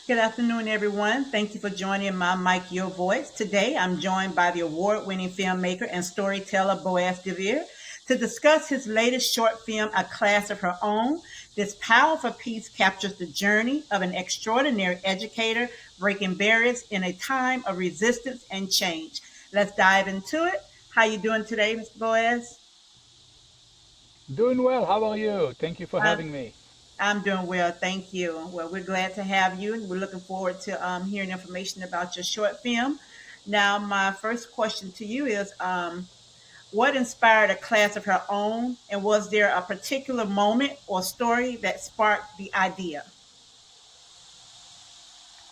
Good afternoon, everyone. Thank you for joining my Mike Your Voice. Today, I'm joined by the award-winning filmmaker and storyteller Boaz Dvir to discuss his latest short film, A Class of Her Own. This powerful piece captures the journey of an extraordinary educator breaking barriers in a time of resistance and change. Let's dive into it. How you doing today, Mr. Boaz? Doing well. How are you? Thank you for I'm, having me. I'm doing well, thank you. Well, we're glad to have you, and we're looking forward to hearing information about your short film. Now, my first question to you is what inspired a class of her own, and was there a particular moment or story that sparked the idea?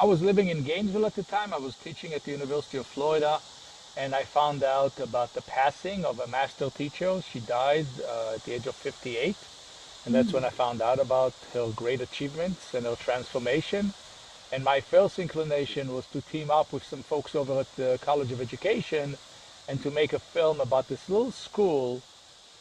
I was living in Gainesville at the time. I was teaching at the University of Florida, and I found out about the passing of a master teacher. She died at the age of 58, and that's when I found out about her great achievements and her transformation. And my first inclination was to team up with some folks over at the College of Education and to make a film about this little school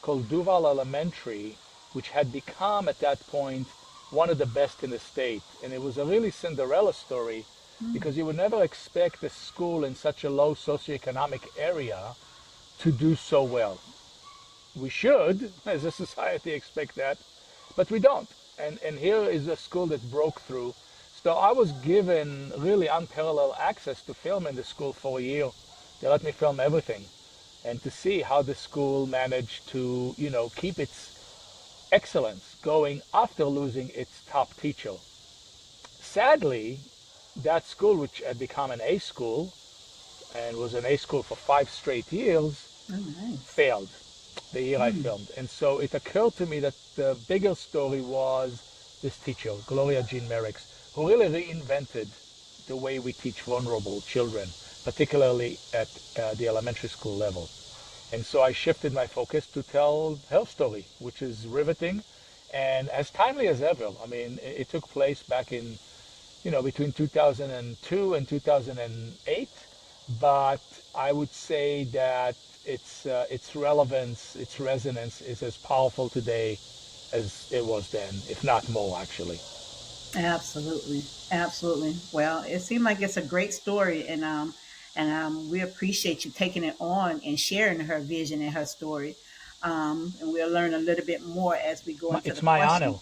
called Duval Elementary, which had become at that point one of the best in the state. And it was a really Cinderella story because you would never expect a school in such a low socioeconomic area to do so well. We should, as a society, expect that, but we don't. And here is a school that broke through. So I was given really unparalleled access to film in the school for a year. They let me film everything and to see how the school managed to, keep its excellence going after losing its top teacher. Sadly, that school, which had become an A school and was an A school for 5 straight years, Oh, nice. failed the year I filmed. And so it occurred to me that the bigger story was this teacher, Gloria Jean Merriex, who really reinvented the way we teach vulnerable children, particularly at the elementary school level. And so I shifted my focus to tell her story, which is riveting and as timely as ever. I mean, it took place back in, between 2002 and 2008, but I would say that its relevance, its resonance is as powerful today as it was then, if not more, actually. Absolutely, absolutely. Well, it seemed like it's a great story, and we appreciate you taking it on and sharing her vision and her story. And we'll learn a little bit more as we go into It's the my question. honor.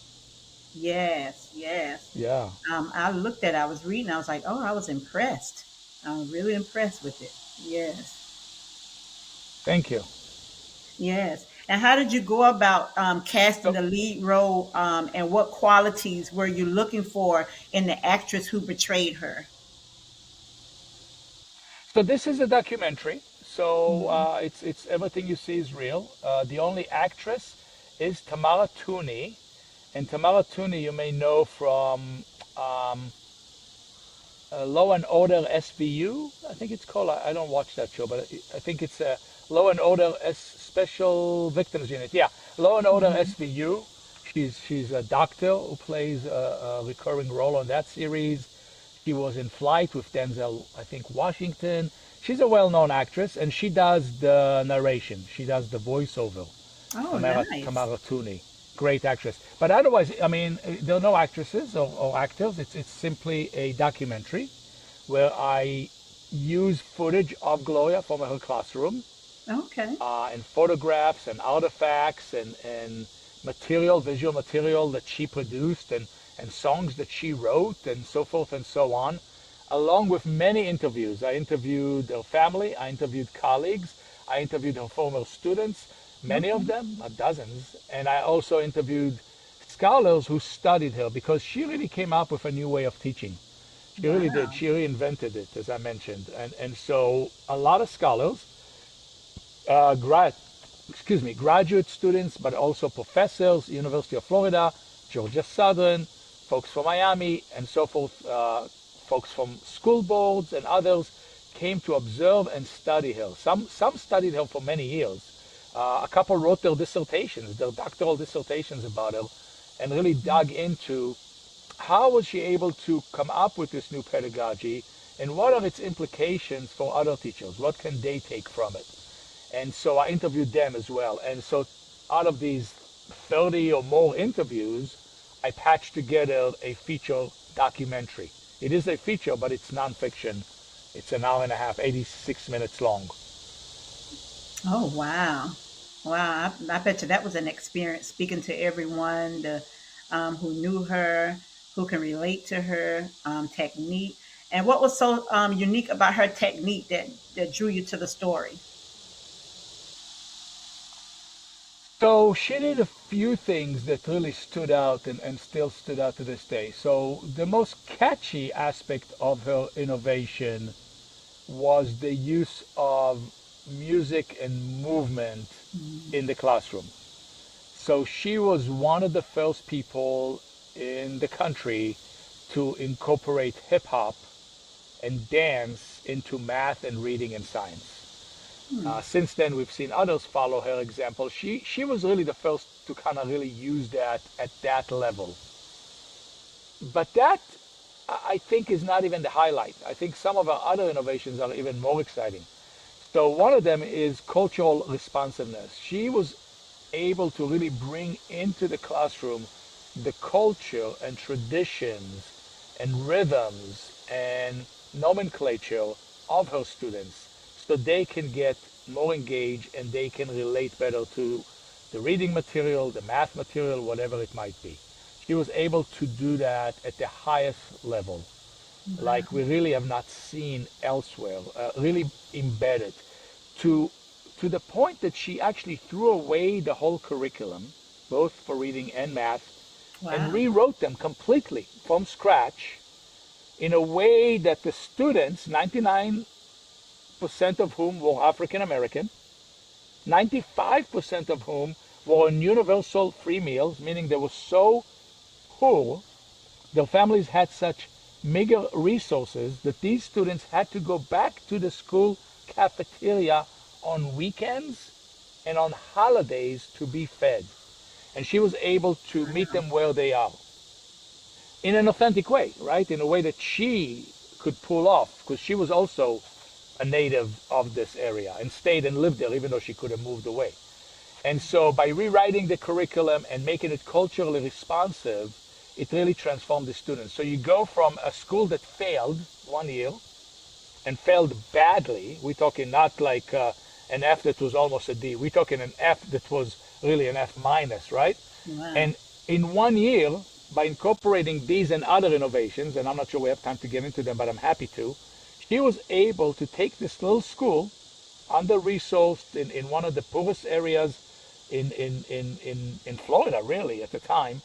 Yes, yes. Yeah. I was reading, I was like, oh, I was impressed. I was really impressed with it. Yes, Thank you. yes. And how did you go about casting So, the lead role, and what qualities were you looking for in the actress who portrayed her? so this is a documentary. So it's everything you see is real. The only actress is Tamara Tooney, and Tamara Tooney you may know from um, Law and Order SVU. I think it's called. I don't watch that show, but I think it's a Law and Order Special Victims Unit. Yeah, Law and Order Hmm. SVU. She's a doctor who plays a recurring role on that series. She was in Flight with Denzel, I think, Washington. She's a well-known actress, and she does the narration. She does the voiceover. Oh, Tamara nice. Tooney, great actress. But otherwise, I mean, there are no actresses or actors. It's simply a documentary where I use footage of Gloria from her classroom Okay. and photographs and artifacts and material, visual material that she produced and songs that she wrote and so forth and so on, along with many interviews. I interviewed her family, I interviewed colleagues, I interviewed her former students, many of Okay. them, dozens, and I also interviewed scholars who studied her because she really came up with a new way of teaching. She really did. Wow. She reinvented it, as I mentioned. And so a lot of scholars, uh, grad, graduate students, but also professors, University of Florida, Georgia Southern, folks from Miami, and so forth, folks from school boards and others came to observe and study her. Some studied her for many years. A couple wrote their dissertations, their doctoral dissertations about her, and really dug into how was she able to come up with this new pedagogy and what are its implications for other teachers? What can they take from it? And so I interviewed them as well. And so out of these 30 or more interviews, I patched together a feature documentary. It is a feature, but it's nonfiction. It's an hour and a half, 86 minutes long. Oh, wow. Wow. I bet you that was an experience speaking to everyone who knew her, who can relate to her technique. And what was so unique about her technique that drew you to the story? So she did a few things that really stood out and still stood out to this day. So the most catchy aspect of her innovation was the use of music and movement in the classroom. So she was one of the first people in the country to incorporate hip hop and dance into math and reading and science. Since then, we've seen others follow her example. She was really the first to kind of really use that at that level. But that, I think, is not even the highlight. I think some of our other innovations are even more exciting. So one of them is cultural responsiveness. She was able to really bring into the classroom the culture and traditions and rhythms and nomenclature of her students so they can get more engaged and they can relate better to the reading material, the math material, whatever it might be. She was able to do that at the highest level, like we really have not seen elsewhere, really embedded to to the point that she actually threw away the whole curriculum, both for reading and math, and Wow. rewrote them completely from scratch in a way that the students, 99% of whom were African American, 95% of whom were on universal free meals, meaning they were so poor, their families had such meager resources that these students had to go back to the school cafeteria on weekends and on holidays to be fed. And she was able to meet them where they are in an authentic way, right? In a way that she could pull off, because she was also a native of this area and stayed and lived there, even though she could have moved away. And so by rewriting the curriculum and making it culturally responsive, it really transformed the students. So you go from a school that failed one year and failed badly. We're talking not like an F that was almost a D. We're talking an F that was really an F minus, right? Wow. And in one year, by incorporating these and other innovations, and I'm not sure we have time to get into them, but I'm happy to, she was able to take this little school, under-resourced in one of the poorest areas in Florida, really, at the time,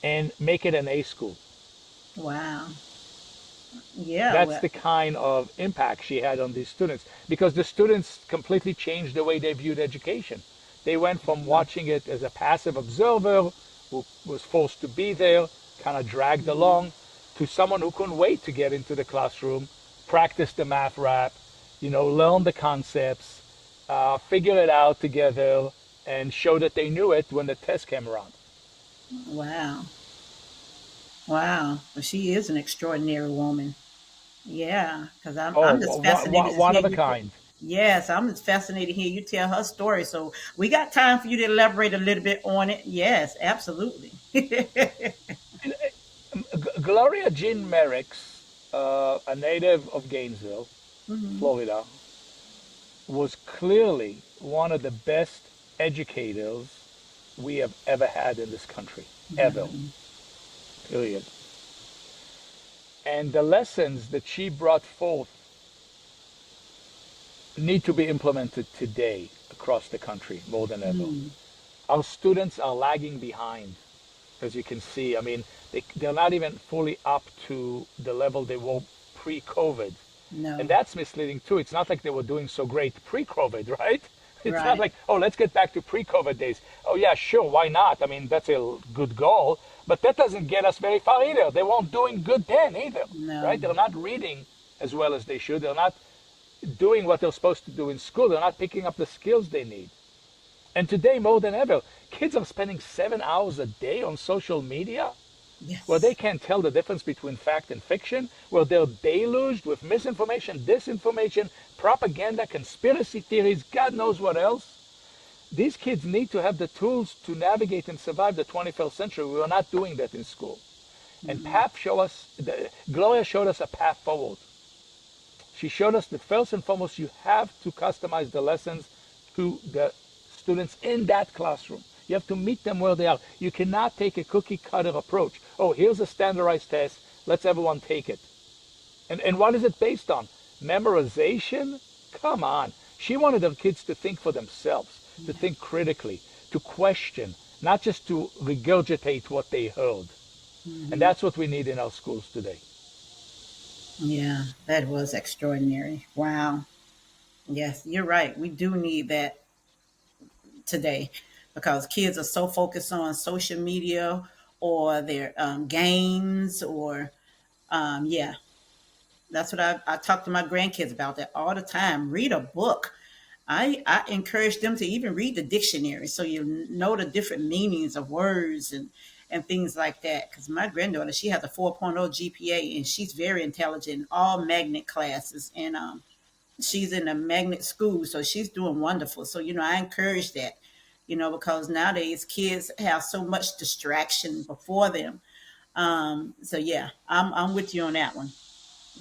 and make it an A school. Wow. Yeah. That's Well, the kind of impact she had on these students because the students completely changed the way they viewed education. They went from watching it as a passive observer who was forced to be there, kind of dragged along, to someone who couldn't wait to get into the classroom, practice the math rap, learn the concepts, figure it out together, and show that they knew it when the test came around. wow. Wow. Well, she is an extraordinary woman. Yeah, because Oh, I'm just fascinated to one hear of a you. kind. Yes, I'm just fascinated to hear you tell her story. So we got time for you to elaborate a little bit on it. Yes, absolutely. Gloria Jean Merriex, a native of Gainesville, Hmm. Florida, was clearly one of the best educators we have ever had in this country, ever, period. And the lessons that she brought forth need to be implemented today across the country more than ever. Our students are lagging behind, as you can see. I mean, they're not even fully up to the level they were pre-COVID. And No, that's misleading too. It's not like they were doing so great pre-COVID, right? It's not right. like, oh, let's get back to pre-COVID days. Oh, yeah, sure, why not? I mean, that's a good goal, but that doesn't get us very far either. They weren't doing good then either, No, right? They're not reading as well as they should. They're not doing what they're supposed to do in school. They're not picking up the skills they need. And today, more than ever, kids are spending 7 hours a day on social media where they yes. can't tell the difference between fact and fiction, where they're deluged with misinformation, disinformation, propaganda, conspiracy theories, God knows what else. These kids need to have the tools to navigate and survive the 21st century. We are not doing that in school. And Gloria showed us a path forward. She showed us that first and foremost, you have to customize the lessons to the students in that classroom. You have to meet them where they are. You cannot take a cookie cutter approach. Oh, here's a standardized test. Let's everyone take it. And what is it based on? Memorization? Come on. She wanted her kids to think for themselves, to think critically, to question, not just to regurgitate what they heard. And that's what we need in our schools today. Yeah, that was extraordinary. Wow. Yes, you're right. We do need that today because kids are so focused on social media or their games or, yeah, that's what I talk to my grandkids about that all the time. Read a book. I encourage them to even read the dictionary so you know the different meanings of words and things like that. Because my granddaughter, she has a 4.0 GPA and she's very intelligent in all magnet classes. And she's in a magnet school, so she's doing wonderful. So, I encourage that, because nowadays kids have so much distraction before them. So yeah, I'm with you on that one.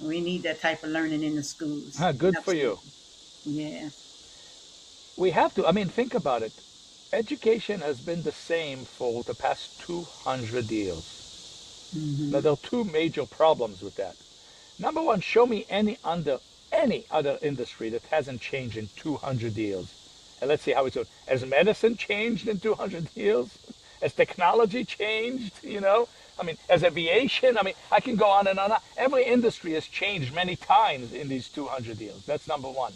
We need that type of learning in the schools. Good for you. Absolutely. Yeah. We have to. I mean, think about it. Education has been the same for the past 200 years. Now, there are two major problems with that. Number one, show me any other industry that hasn't changed in 200 years. And let's see how it's doing. Has medicine changed in 200 years? Has technology changed? I mean, has aviation? I mean, I can go on and on. Every industry has changed many times in these 200 years. That's number one.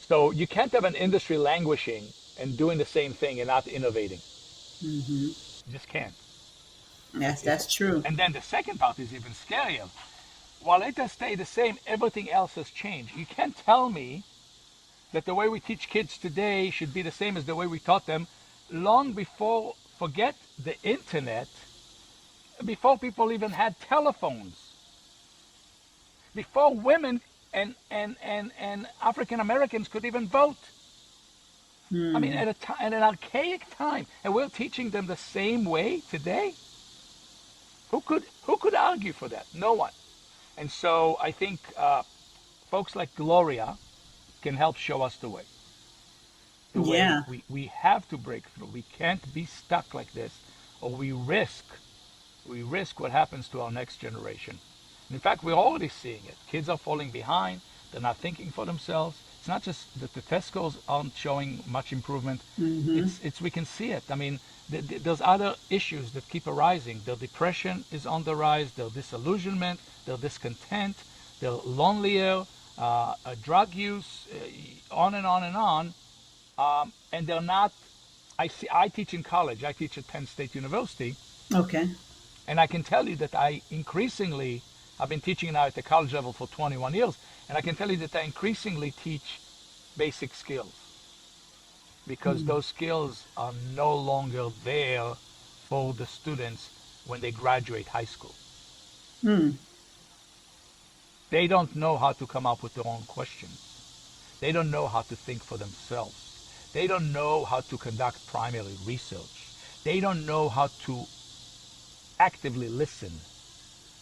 So you can't have an industry languishing and doing the same thing and not innovating. You just can't. Yes, that's true. And then the second part is even scarier. While it has stayed the same, everything else has changed. You can't tell me that the way we teach kids today should be the same as the way we taught them long before, forget the internet, before people even had telephones, before women and African Americans could even vote. I mean, at an archaic time, and we're teaching them the same way today. Who could argue for that? No one. And so I think folks like Gloria can help show us the way. The way Yeah. we have to break through. We can't be stuck like this, or we risk what happens to our next generation. And in fact, we're already seeing it. Kids are falling behind. They're not thinking for themselves. It's not just that the test scores aren't showing much improvement. It's we can see it. I mean, there's other issues that keep arising. Their depression is on the rise. Their disillusionment. Their discontent. They're lonelier. Drug use. On and on and on. And they're not. I teach in college. I teach at Penn State University. Okay. And I can tell you that I've been teaching now at the college level for 21 years, and I can tell you that I increasingly teach basic skills because those skills are no longer there for the students when they graduate high school. Hmm. They don't know how to come up with their own questions. They don't know how to think for themselves. They don't know how to conduct primary research. They don't know how to actively listen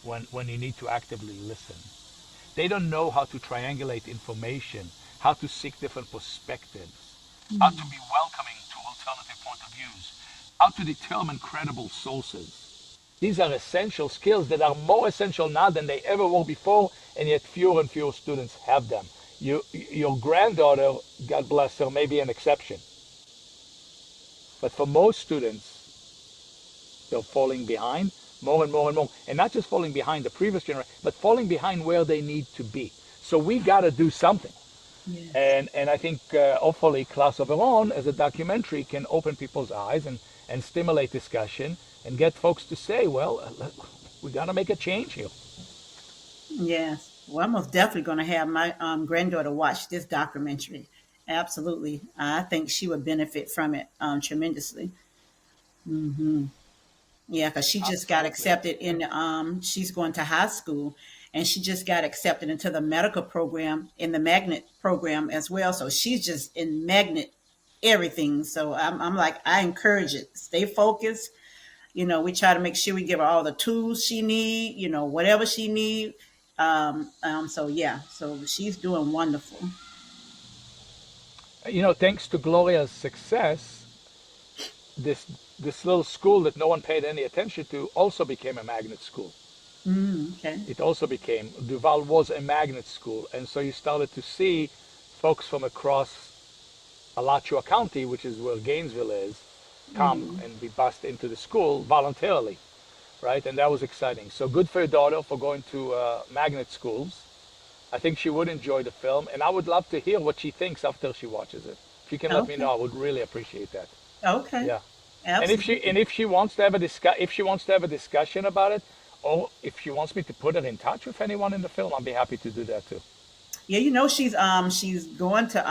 when you need to actively listen. They don't know how to triangulate information, how to seek different perspectives, how to be welcoming to alternative point of views, how to determine credible sources. These are essential skills that are more essential now than they ever were before, and yet fewer and fewer students have them. Your granddaughter, God bless her, may be an exception. But for most students, they're falling behind more and more and more. And not just falling behind the previous generation, but falling behind where they need to be. So we got to do something. Yes. And I think hopefully Class of Our Own as a documentary can open people's eyes and stimulate discussion and get folks to say, well, we got to make a change here. Yes. Well, I'm most definitely going to have my granddaughter watch this documentary. Absolutely. I think she would benefit from it tremendously. Yeah, because she just got Absolutely. accepted in, she's going to high school and she just got accepted into the medical program in the magnet program as well. So she's just in magnet everything. So I'm like, I encourage it. Stay focused. We try to make sure we give her all the tools she need, whatever she need. So yeah, so she's doing wonderful. Thanks to Gloria's success, this this little school that no one paid any attention to also became a magnet school. Okay. It also became Duval was a magnet school, and so you started to see folks from across Alachua County, which is where Gainesville is, come and be bussed into the school voluntarily, right? And that was exciting. So good for your daughter for going to magnet schools. I think she would enjoy the film, and I would love to hear what she thinks after she watches it. If you can let me Okay. know, I would really appreciate that. Okay. Yeah. And Absolutely. if she wants to have a if she wants to have a discussion about it, or if she wants me to put her in touch with anyone in the film, I'll be happy to do that too. Yeah, she's going to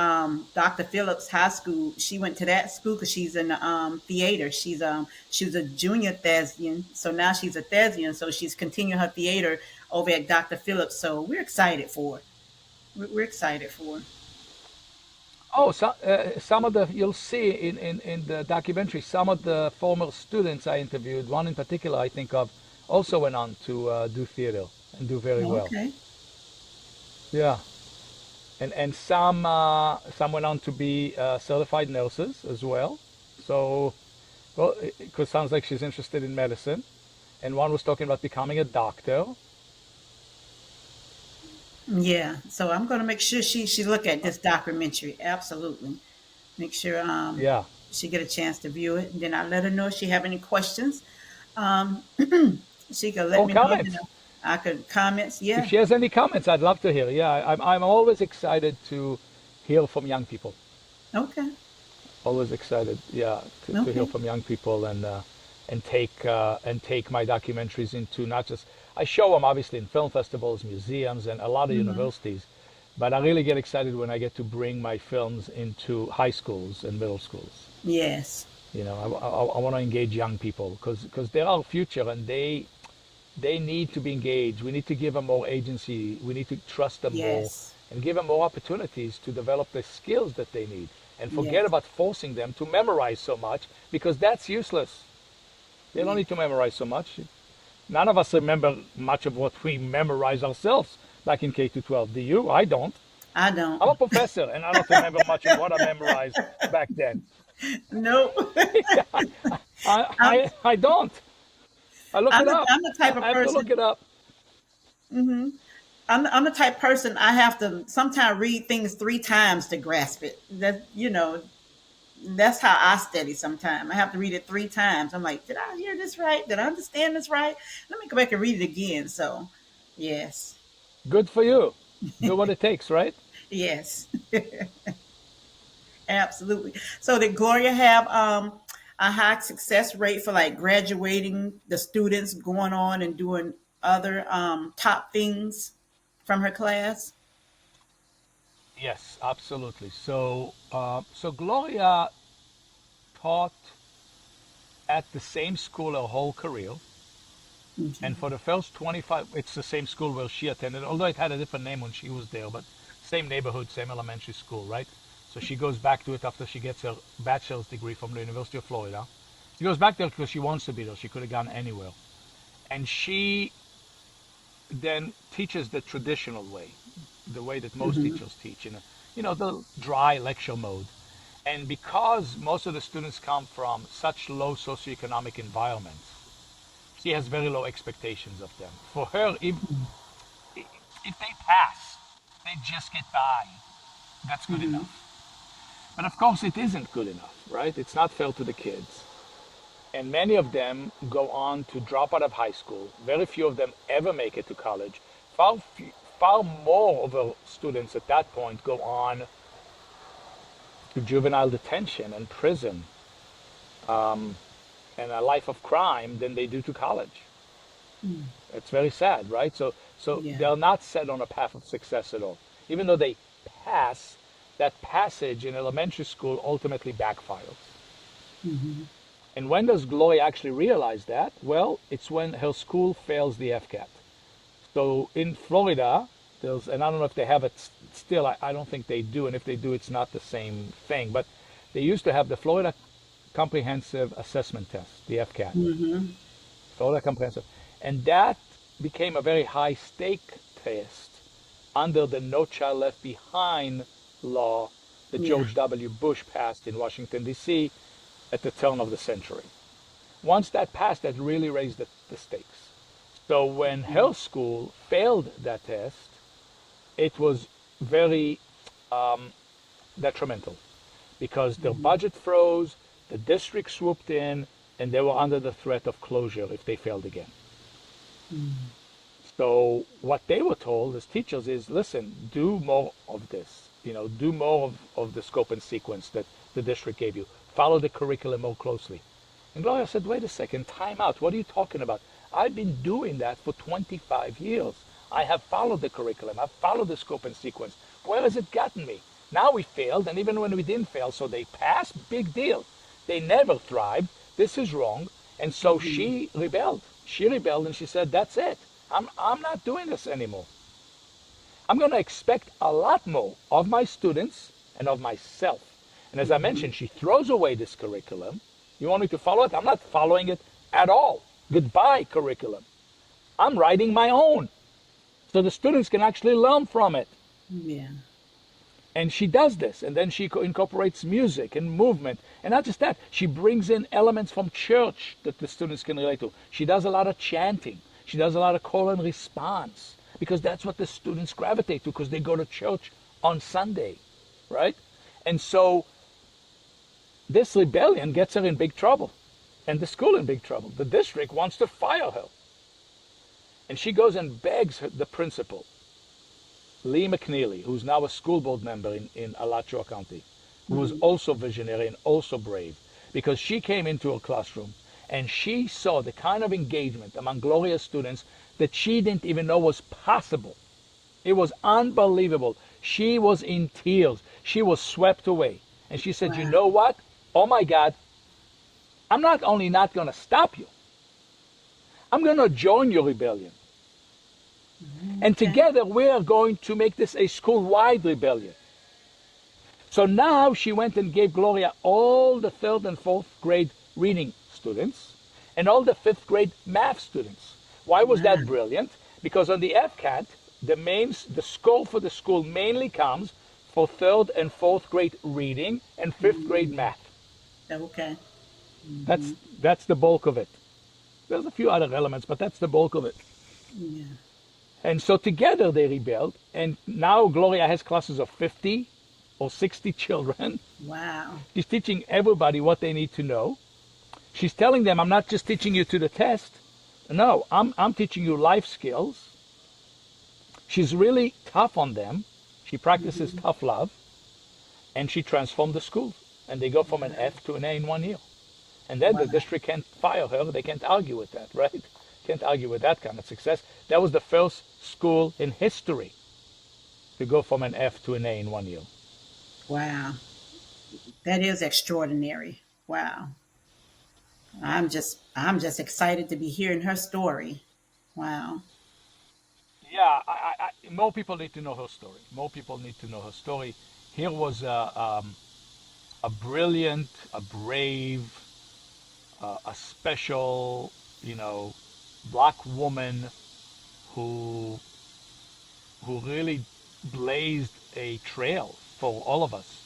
Dr. Phillips High School. She went to that school because she's in the theater. She was a junior thespian, so now she's a thespian. So she's continuing her theater over at Dr. Phillips. So we're excited for it. We're excited for it. Oh, so, some of the you'll see in the documentary, some of the former students I interviewed, one in particular I think of, also went on to do theater and do very well. Okay. Yeah, and some went on to be certified nurses as well. So, well, because sounds like she's interested in medicine, and one was talking about becoming a doctor. Yeah. So I'm going to make sure she look at this documentary. Absolutely. Make sure Yeah. she get a chance to view it, and then I'll let her know if she have any questions. Um, she could let Or me know. comments. I could comments. If Yeah. she has any comments, I'd love to hear. Yeah, I'm always excited to hear from young people. Okay. Always excited, yeah, to hear Okay. from young people and take my documentaries into not just I show them obviously in film festivals, museums, and a lot of Hmm. universities, but I really get excited when I get to bring my films into high schools and middle schools. Yes. I want to engage young people because they're our future and they need to be engaged. We need to give them more agency. We need to trust them more Yes. and give them more opportunities to develop the skills that they need. And forget Yes. about forcing them to memorize so much because that's useless. They don't Yeah. need to memorize so much. None of us remember much of what we memorize ourselves back in K to 12. Do you? I don't. I I'm a don't. professor and I don't remember much of what I memorized back then. No. I'm I don't. I look it up. I'm the type of I have to look person. it up. I'm the type of person I have to sometimes read things three times to grasp it. That's how I study sometimes. I have to read it three times. I'm like, did I hear this right? Did I understand this right? Let me go back and read it again. So, yes, Good for you. Do what it takes, right? yes, absolutely. So, did Gloria have a high success rate for like graduating the students going on and doing other top things from her class? Yes, absolutely. So Gloria taught at the same school her whole career, Okay. and for the first 25, it's the same school where she attended, although it had a different name when she was there, but same neighborhood, same elementary school, right? So she goes back to it after she gets her bachelor's degree from the University of Florida. She goes back there because she wants to be there. She could have gone anywhere. And she then teaches the traditional way, the way that most Hmm. teachers teach, the dry lecture mode. And because most of the students come from such low socioeconomic environments, she has very low expectations of them. For her, if they pass, they just get by. That's good Hmm. enough. But of course, it isn't good enough, right? It's not fair to the kids. And many of them go on to drop out of high school. Very few of them ever make it to college. Far more of the students at that point go on to juvenile detention and prison and a life of crime than they do to college. It's very sad, right? So Yeah. they're not set on a path of success at all. Even though they pass, that passage in elementary school ultimately backfires. Hmm. And when does Gloria actually realize that? Well, it's when her school fails the FCAT. So in Florida, and I don't know if they have it still, I don't think they do. And if they do, it's not the same thing. But they used to have the Florida comprehensive assessment test, the FCAT, Mm-hmm. Florida Comprehensive. And that became a very high stake test under the No Child Left Behind law that Yeah. George W. Bush passed in Washington, D.C. at the turn of the century. Once that passed, that really raised the stakes. So when her school failed that test, it was very detrimental because their budget froze, the district swooped in, and they were under the threat of closure if they failed again. So what they were told as teachers is, listen, do more of this. Do more of the scope and sequence that the district gave you. Follow the curriculum more closely. And Gloria said, wait a second, time out. What are you talking about? I've been doing that for 25 years. I have followed the curriculum. I've followed the scope and sequence. Where has it gotten me? Now we failed, and even when we didn't fail, so they passed, big deal. They never thrived. This is wrong. And so she rebelled. She rebelled, and she said, that's it. I'm not doing this anymore. I'm going to expect a lot more of my students and of myself. And as I mentioned, she throws away this curriculum. You want me to follow it? I'm not following it at all. Goodbye, curriculum. I'm writing my own so the students can actually learn from it. Yeah. And she does this, and then she incorporates music and movement. And not just that, she brings in elements from church that the students can relate to. She does a lot of chanting. She does a lot of call and response because that's what the students gravitate to because they go to church on Sunday, right? And so this rebellion gets her in big trouble and the school in big trouble. The district wants to fire her. And she goes and begs the principal, Lee McNeely, who's now a school board member in Alachua County, who was also visionary and also brave, because she came into a classroom and she saw the kind of engagement among Gloria's students that she didn't even know was possible. It was unbelievable. She was in tears. She was swept away. And she said, you Wow. know what? Oh my God, I'm not only not going to stop you, I'm going to join your rebellion. And Okay. together we are going to make this a school-wide rebellion. So now she went and gave Gloria all the third and fourth grade reading students and all the fifth grade math students. Why was Wow. that brilliant? Because on the FCAT, the score for the school mainly comes for third and fourth grade reading and fifth grade math. Okay. That's that's the bulk of it. There's a few other elements, but that's the bulk of it. Yeah. And so together they rebelled, and now Gloria has classes of 50 or 60 children. Wow. She's teaching everybody what they need to know. She's telling them, I'm not just teaching you to the test. No, I'm teaching you life skills. She's really tough on them. She practices tough love, and she transformed the school. And they go from an F to an A in 1 year. And then Wow. the district can't fire her. They can't argue with that, right? Can't argue with that kind of success. That was the first school in history to go from an F to an A in 1 year. Wow. That is extraordinary. Wow. I'm just excited to be hearing her story. Wow. Yeah, more people need to know her story. More people need to know her story. Here was a brilliant, a brave, a special, you know, black woman who really blazed a trail for all of us,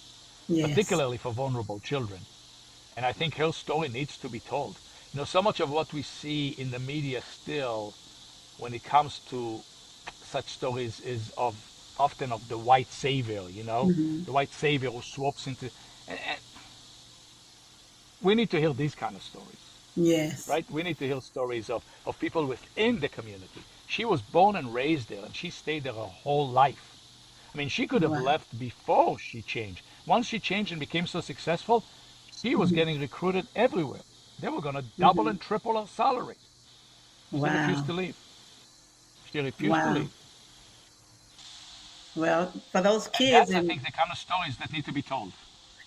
Yes. particularly for vulnerable children. And I think her story needs to be told. So much of what we see in the media still, when it comes to such stories, is often of the white savior. Hmm. The white savior who swoops into. And we need to hear these kind of stories, Yes. right? We need to hear stories of people within the community. She was born and raised there, and she stayed there her whole life. I mean, she could have Wow. left before she changed. Once she changed and became so successful, she was Hmm. getting recruited everywhere. They were going to double Hmm. and triple her salary. She refused Wow. to leave. She refused to Wow. leave. Well, for those And kids, that's, I and think, the kind of stories that need to be told.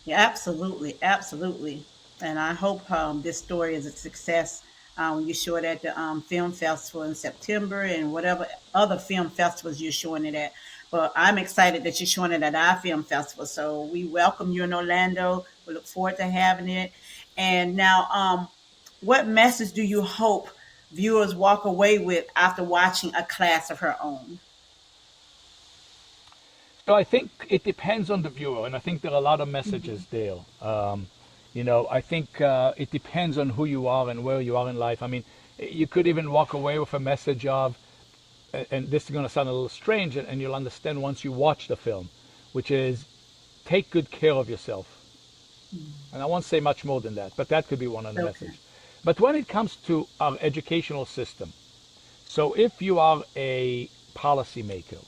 yeah, absolutely, absolutely. And I hope this story is a success. You show it at the film festival in September and whatever other film festivals you're showing it at. But I'm excited that you're showing it at our film festival. So we welcome you in Orlando. We look forward to having it. And now, what message do you hope viewers walk away with after watching A Class of Her Own? So I think it depends on the viewer, and I think there are a lot of messages there. I think it depends on who you are and where you are in life. I mean, you could even walk away with a message of, and this is going to sound a little strange, and you'll understand once you watch the film, which is take good care of yourself. And I won't say much more than that, but that could be one of the Okay. messages. But when it comes to our educational system, so if you are a policymaker,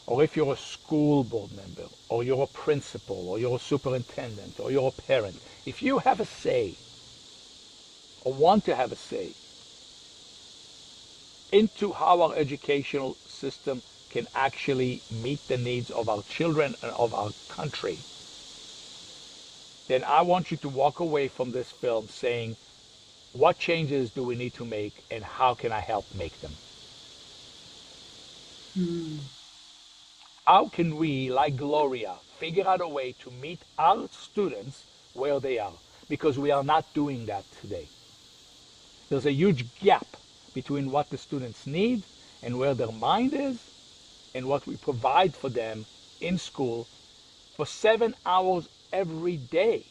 or if you're a school board member, or you're a principal, or you're a superintendent, or you're a parent, if you have a say, or want to have a say, into how our educational system can actually meet the needs of our children and of our country, then I want you to walk away from this film saying, what changes do we need to make and how can I help make them? Mm, How can we, like Gloria, figure out a way to meet our students where they are? Because we are not doing that today. There's a huge gap between what the students need and where their mind is and what we provide for them in school for 7 hours every day.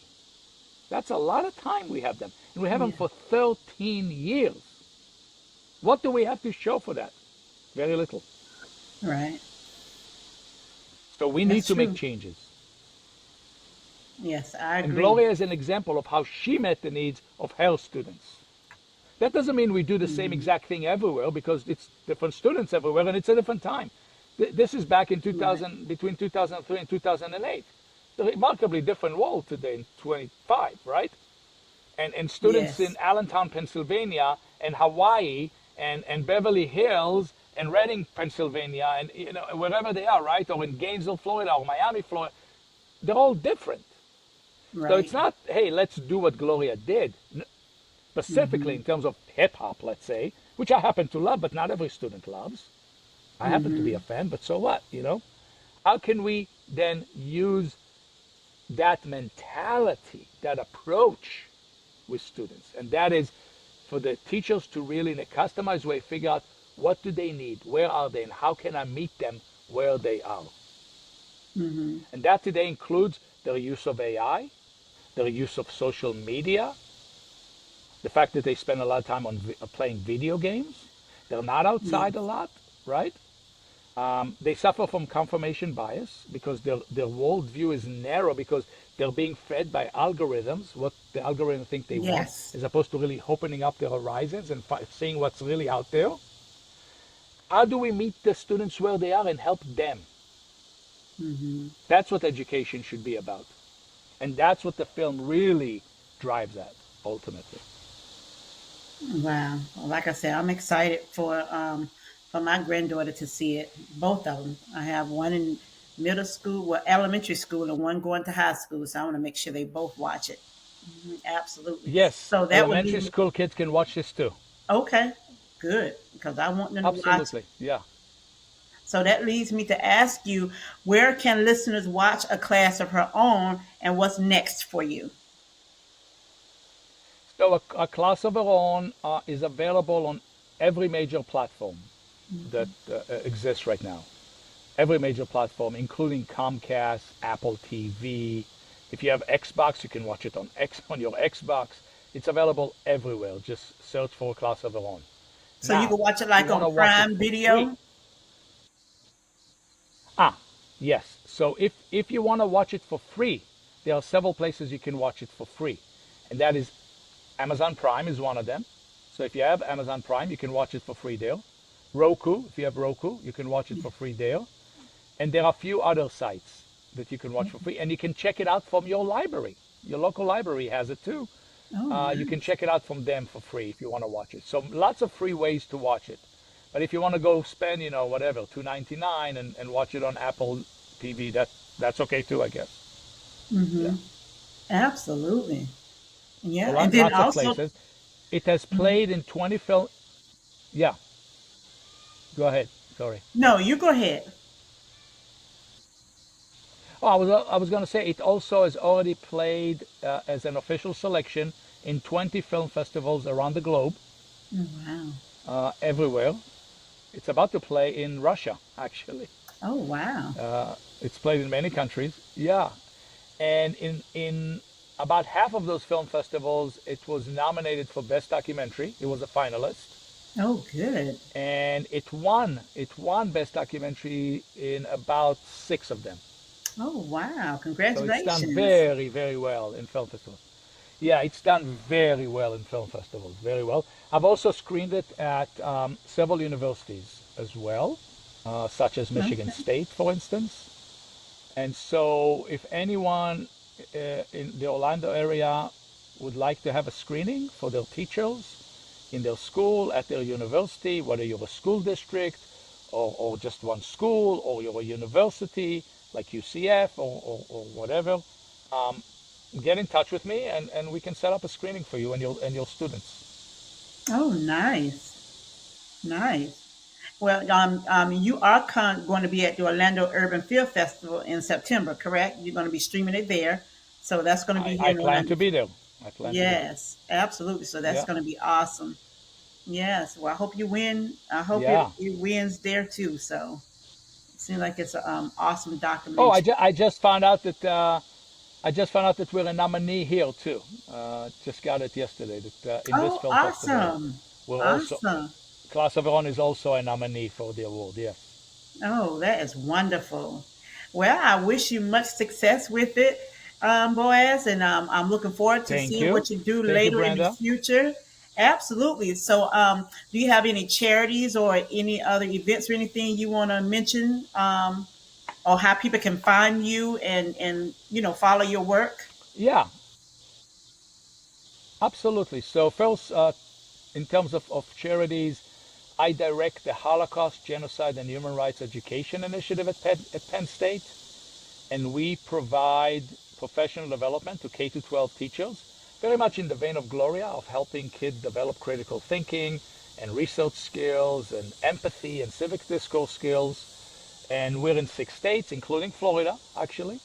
That's a lot of time we have them. And we have them yeah, for 13 years. What do we have to show for that? Very little. right. So we need That's to make true. changes. Yes, I And agree. Gloria is an example of how she met the needs of her students. That doesn't mean we do the same Mm, exact thing everywhere because it's different students everywhere and it's a different time. This is back in right. 2000, between 2003 and 2008. It's a remarkably different world today in 25, right? And students in Yes. Allentown, Pennsylvania, and Hawaii, and Beverly Hills, and Reading, Pennsylvania, and wherever they are, right, or in Gainesville, Florida, or Miami, Florida, they're all different. So it's Right. not, hey, let's do what Gloria did, specifically Mm-hmm. in terms of hip hop, let's say, which I happen to love, but not every student loves. I happen to be Mm-hmm. a fan, but so what? How can we then use that mentality, that approach with students? And that is for the teachers to really, in a customized way, figure out what do they need, where are they, and how can I meet them where they are. Mm-hmm. And that today includes their use of AI, their use of social media, the fact that they spend a lot of time on playing video games. They're not outside a Yes. lot, right? They suffer from confirmation bias because their worldview is narrow because they're being fed by algorithms, what the algorithms think they want, Yes. as opposed to really opening up their horizons and seeing what's really out there. How do we meet the students where they are and help them? Mm-hmm. That's what education should be about. And that's what the film really drives at, ultimately. Wow. Well, like I said, I'm excited for my granddaughter to see it. Both of them. I have one in middle school, well, elementary school, and one going to high school. So I want to make sure they both watch it. Mhm, absolutely. Yes, So that would elementary lead me. school kids can watch this too. Okay, good, because I want them to watch. Absolutely, yeah. So that leads me to ask you, where can listeners watch A Class of Her Own, and what's next for you? So a class of our own is available on every major platform that exists right now. Every major platform, including Comcast, Apple TV. If you have Xbox, you can watch it on on your Xbox. It's available everywhere. Just search for a class of our own. So you Now, can watch it if you like want on to watch it Prime for free, Video. ah, yes. So if you want to watch it for free, there are several places you can watch it for free, and that is Amazon Prime is one of them. So if you have Amazon Prime, you can watch it for free there. Roku, if you have Roku, you can watch it for free there. And there are a few other sites that you can watch for free, and you can check it out from your library. Your local library has it too. Oh, You can nice. check it out from them for free if you want to watch it. So lots of free ways to watch it. But if you want to go spend, whatever, $2.99 and watch it on Apple TV, that's okay too, I guess. Yeah. Mm-hmm. Absolutely. So Yeah, and then lots of also, places. It has mhm. played in 20 film. Yeah, go ahead. Sorry. No, you go ahead. I was going to say it also has already played as an official selection in 20 film festivals around the globe, Oh, wow. everywhere. It's about to play in Russia, actually. Oh, wow. It's played in many countries. Yeah. And in about half of those film festivals, it was nominated for Best Documentary. It was a finalist. Oh, good. And it won. It won Best Documentary in about six of them. Oh, wow. So it's done Congratulations. very, very well in film festivals. Yeah, it's done very well in film festivals, very well. I've also screened it at several universities as well, such as Michigan Okay. State, for instance. And so, if anyone in the Orlando area would like to have a screening for their teachers in their school, at their university, whether you're a school district or just one school, or you're a university like UCF or whatever, um, get in touch with me and we can set up a screening for you and your students. Oh, nice. Nice. Well, you are going to be at the Orlando Urban Film Festival in September, correct? You're going to be streaming it there. So that's going to be here I in plan Orlando. to be there. I plan to be there. Yes, absolutely. So that's Yeah, going to be awesome. Yes. Well, I hope you win. I hope yeah. it wins there too. So it seems like it's an awesome Oh, documentary. I just found out that I just found out that we're a nominee here too. Just got it yesterday that in this Oh, film festival, awesome. we're also Awesome. Class of Aaron is also a nominee for the award. Yes. Oh, that is wonderful. Well, I wish you much success with it, Boaz, and I'm looking forward to seeing what you do Thank you, later in the Brenda. future. Absolutely. So, do you have any charities or any other events or anything you want to mention, or how people can find you and follow your work? Yeah, absolutely. So first, in terms of charities, I direct the Holocaust, Genocide, and Human Rights Education Initiative at Penn State, and we provide professional development to K to 12 teachers, very much in the vein of Gloria, of helping kids develop critical thinking and research skills and empathy and civic discourse skills. And we're in 6 states, including Florida, actually.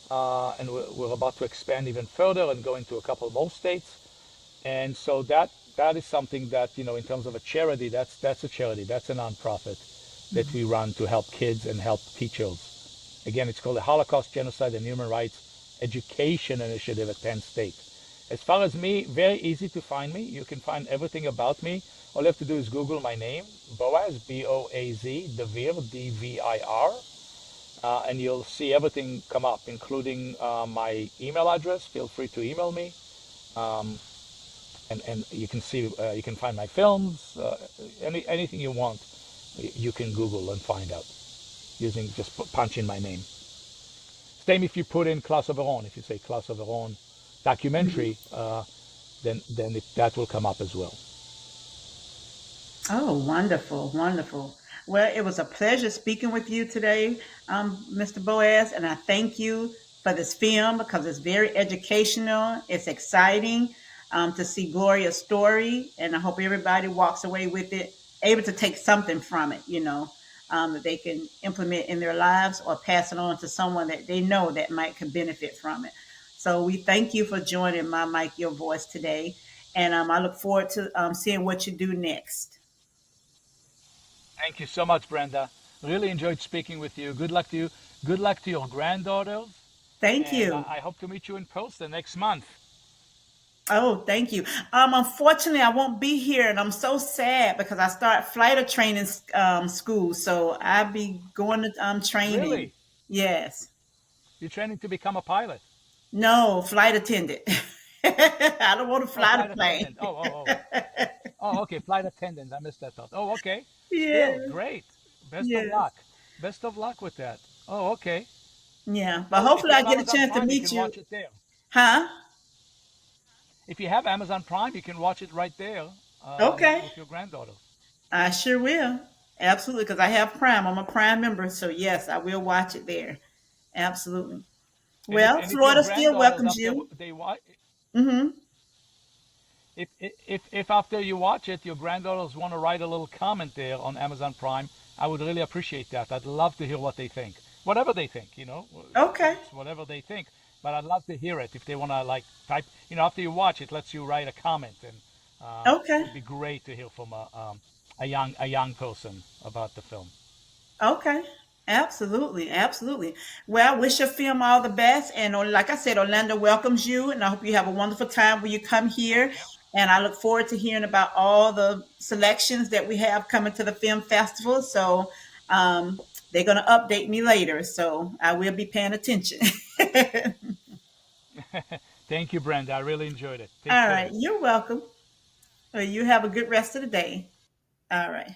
And we're about to expand even further and go into a couple more states. And so that is something that, in terms of a charity, that's a charity, that's a nonprofit that we run to help kids and help teachers. Again, it's called the Holocaust, Genocide, and Human Rights Education Initiative at Penn State. As far as me, very easy to find me. You can find everything about me. All you have to do is Google my name, Boaz, Boaz, Dvir, Dvir, and you'll see everything come up, including my email address. Feel free to email me. Um, and you can see you can find my films, anything you want, you can Google and find out using just punch in my name. Same if you put in Class of Aaron. If you say Class of Aaron documentary, then that will come up as well. Oh, wonderful, wonderful. Well, it was a pleasure speaking with you today, Mr. Boaz, and I thank you for this film because it's very educational. It's exciting to see Gloria's story, and I hope everybody walks away with it, able to take something from it, that they can implement in their lives or pass it on to someone that they know that might can benefit from it. So we thank you for joining my Mike Your Voice today, and I look forward to seeing what you do next. Thank you so much, Brenda. Really enjoyed speaking with you. Good luck to you. Good luck to your granddaughters, Thank and you. I hope to meet you in person next month. Oh, thank you. Unfortunately, I won't be here, and I'm so sad because I start flight training school, so I'll be going to training. Really? Yes. You're training to become a pilot? No, flight attendant. I don't want to Oh, fly the flight plane. attendant. Oh, okay. Flight attendant. I missed that thought. Oh, okay. Yeah. Still great. Best of Yes. luck. Best of luck with that. Oh, okay. Yeah. But Well, if hopefully, you I have get a Amazon chance to Prime, you meet can you. watch it there. Huh? If you have Amazon Prime, you can watch it right there Okay. with your granddaughter. I sure will. Absolutely, because I have Prime. I'm a Prime member, so yes, I will watch it there. Absolutely. Well, And if your Florida still granddaughters welcomes after you. they watch, Mm-hmm. if after you watch it, your granddaughters want to write a little comment there on Amazon Prime, I would really appreciate that. I'd love to hear what they think. whatever they think, Okay. it's whatever they think. But I'd love to hear it if they want to like type. After you watch it, lets you write a comment, and Okay. it'd be great to hear from a young person about the film. Okay. Absolutely. Absolutely. Well, I wish your film all the best. And like I said, Orlando welcomes you, and I hope you have a wonderful time when you come here. Thank you. And I look forward to hearing about all the selections that we have coming to the film festival. So they're going to update me later. So I will be paying attention. Thank you, Brenda. I really enjoyed it. Take All care. right. You're welcome. Well, you have a good rest of the day. All right.